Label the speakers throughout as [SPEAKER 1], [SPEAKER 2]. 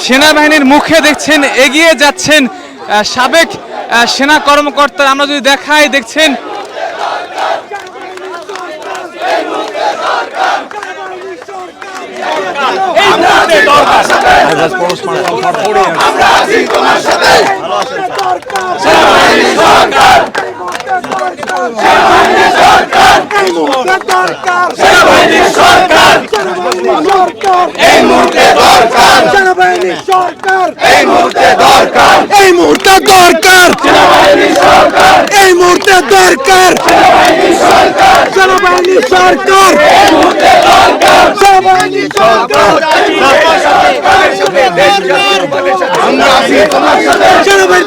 [SPEAKER 1] সেনাবাহিনীর মুখে দেখছেন এগিয়ে যাচ্ছেন সাবেক সেনা কর্মকর্তা। আমরা যদি দেখাই দেখছেন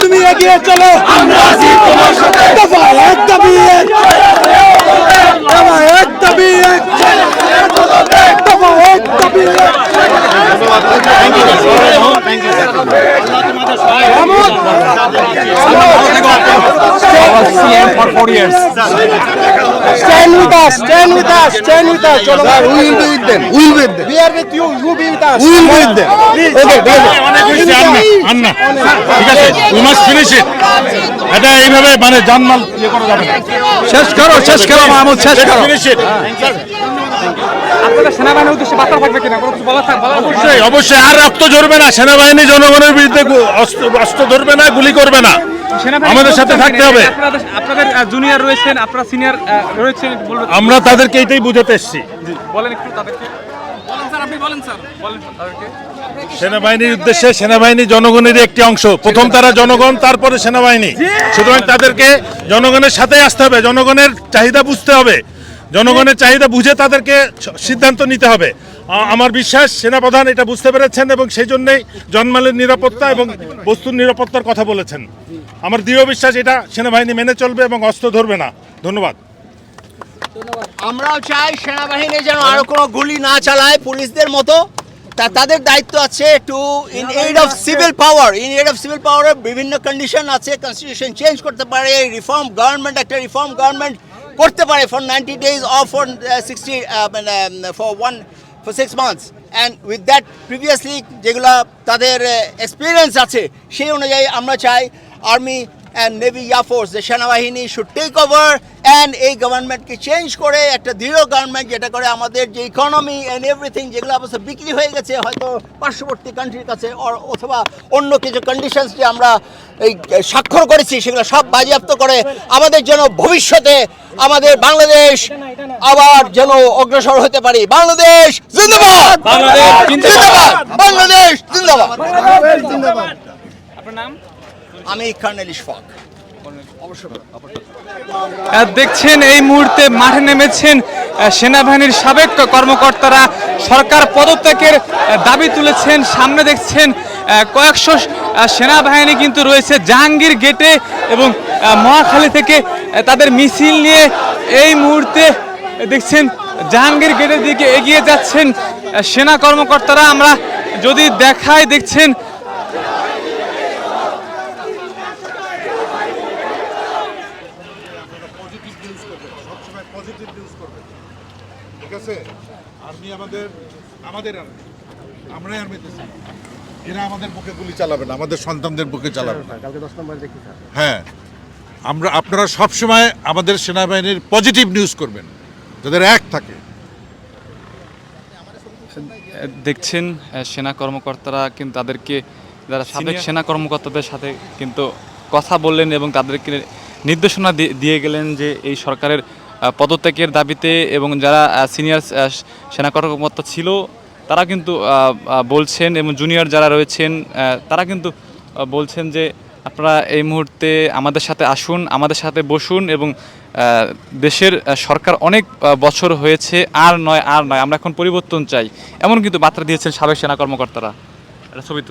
[SPEAKER 1] তুমি এগিয়ে চলো, আমরা আছি তোমার সাথে। দফা এক দাবি এক, দফা এক দাবি এক, দফা এক দাবি এক। For 4 years. Stand with us. Stand with us. Stand with us. Sir, we will be with them. We will be with them. We are with you. You be with us. We will be with them. Okay.
[SPEAKER 2] Anna. ঠিক আছে. We must finish it. এটা এইভাবে মানে জানমাল ইয়ে করা যাবে না। শেষ করো মাহমুদ, শেষ করো। Finish it.
[SPEAKER 1] আপনাদের সেনাবাহিনীর উদ্দেশ্যে বার্তা থাকবে কিনা? কোনো কিছু বলা থাকবে?
[SPEAKER 2] অবশ্যই আর রক্ত ঝরবে না। সেনাবাহিনী জনগণের বিরুদ্ধে অস্ত্র ধরবে না, গুলি করবে না। আমাদের সাথে থাকতে হবে।
[SPEAKER 1] আপনাদের জুনিয়র রয়েছেন, আপনারা সিনিয়র রয়েছেন,
[SPEAKER 2] আমরা তাদেরকে এটাই বুঝাতে এসেছি।
[SPEAKER 1] বলেন একটু তাদেরকে। বলেন স্যার, আপনি বলেন স্যার, বলেন তাদেরকে।
[SPEAKER 2] সেনাবাহিনীর উদ্দেশ্যে সেনাবাহিনী জনগণের একটি অংশ। প্রথম তারা জনগণ, তারপরে সেনাবাহিনী। সুতরাং তাদেরকে জনগণের সাথে আসতে হবে, জনগণের চাহিদা বুঝতে হবে, জনগণের চাহিদা বুঝে তাদেরকে সিদ্ধান্ত নিতে হবে। আমার বিশ্বাস সেনাপ্রধান এটা বুঝতে পেরেছেন এবং সেই জন্যই জনমালের নিরাপত্তা এবং বস্তুর নিরাপত্তার কথা বলেছেন। আমার দৃঢ় বিশ্বাস এটা সেনাবাহিনী মেনে চলবে এবং অস্ত্র ধরবে না। ধন্যবাদ।
[SPEAKER 3] আমরাও চাই সেনাবাহিনী যেন আরো কোনো গুলি না চালায় পুলিশদের মতো। তাদের দায়িত্ব আছে to in aid of civil power. বিভিন্ন কন্ডিশন আছে, কনস্টিটিউশন চেঞ্জ করতে পারে, রিফর্ম গভর্নমেন্ট একটা রিফর্ম গভর্নমেন্ট করতে পারে for 90 days or for 60 for 6 months, and with that previously যেগুলা তাদের এক্সপিরিয়েন্স আছে সেই অনুযায়ী আমরা চাই army and navy air force, যে সেনাবাহিনী শুড টেক ওভার অ্যান্ড এই গভর্নমেন্টকে চেঞ্জ করে একটা দৃঢ় গভর্নমেন্ট যেটা করে আমাদের যে ইকোনমি অ্যান্ড এভরিথিং যেগুলো অবশ্য বিক্রি হয়ে গেছে হয়তো পার্শ্ববর্তী কান্ট্রির কাছে অথবা অন্য কিছু কন্ডিশনস যে আমরা এই স্বাক্ষর করেছি সেগুলো সব বাজেয়াপ্ত করে আমাদের যেন ভবিষ্যতে আমাদের বাংলাদেশ আবার যেন অগ্রসর হতে পারি। বাংলাদেশ জিন্দাবাদ, বাংলাদেশ জিন্দাবাদ।
[SPEAKER 1] আপনার নাম?
[SPEAKER 3] আমি কর্নেল ইশফাক।
[SPEAKER 1] দেখছেন এই মুহূর্তে মাঠে নেমেছেন সেনাবাহিনীর সাবেক কর্মকর্তারা, সরকার পদত্যাগের দাবি তুলেছেন। সামনে দেখছেন কয়েকশো সেনাবাহিনী কিন্তু রয়েছে জাহাঙ্গীর গেটে এবং মহাখালী থেকে তাদের মিছিল নিয়ে এই মুহূর্তে দেখছেন জাহাঙ্গীর গেটের দিকে এগিয়ে যাচ্ছেন সেনা কর্মকর্তারা। আমরা যদি দেখাই দেখছেন
[SPEAKER 4] এরা আমাদের বুকে গুলি চালাবে না, আমাদের সন্তানদের বুকে চালাবে না। হ্যাঁ, আপনারা সবসময় আমাদের সেনাবাহিনীর পজিটিভ নিউজ করবেন, যাদের এক থাকে।
[SPEAKER 1] দেখছেন সেনা কর্মকর্তারা কিন্তু তাদেরকে, যারা সাবেক সেনা কর্মকর্তাদের সাথে কিন্তু কথা বললেন এবং তাদেরকে নির্দেশনা দিয়ে গেলেন যে এই সরকারের পদত্যাগের দাবিতে, এবং যারা সিনিয়র সেনা কর্মকর্তা ছিল তারা কিন্তু বলছেন এবং জুনিয়র যারা রয়েছেন তারা কিন্তু বলছেন যে আপনারা এই মুহূর্তে আমাদের সাথে আসুন, আমাদের সাথে বসুন, এবং দেশের সরকার অনেক বছর হয়েছে, আর নয় আমরা এখন পরিবর্তন চাই, এমন কিন্তু বার্তা দিয়েছেন সাবেক সেনা কর্মকর্তারা। এটা ছবি